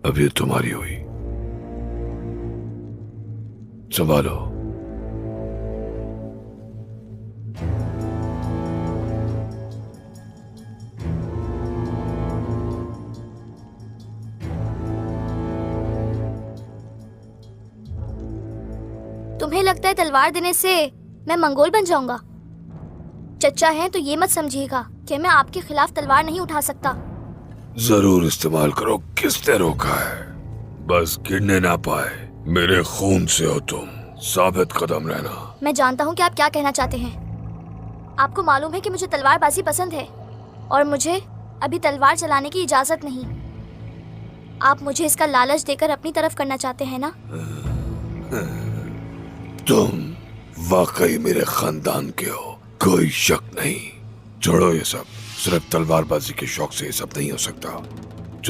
अब ये तुम्हारी हुई, संभालो। तुम्हें लगता है तलवार देने से मैं मंगोल बन जाऊंगा? चच्चा हैं तो ये मत समझिएगा कि मैं आपके खिलाफ तलवार नहीं उठा सकता। जरूर इस्तेमाल करो, किसने रोका है? बस गिरने ना पाए। मेरे खून से हो तुम, साबित कदम रहना। मैं जानता हूँ कि आप क्या कहना चाहते हैं। आपको मालूम है कि मुझे तलवारबाजी पसंद है और मुझे अभी तलवार चलाने की इजाजत नहीं। आप मुझे इसका लालच देकर अपनी तरफ करना चाहते हैं ना? तुम वाकई मेरे खानदान के हो, कोई शक नहीं। छोड़ो ये सब, सिर्फ तलवारबाजी के शौक से ये सब नहीं हो सकता।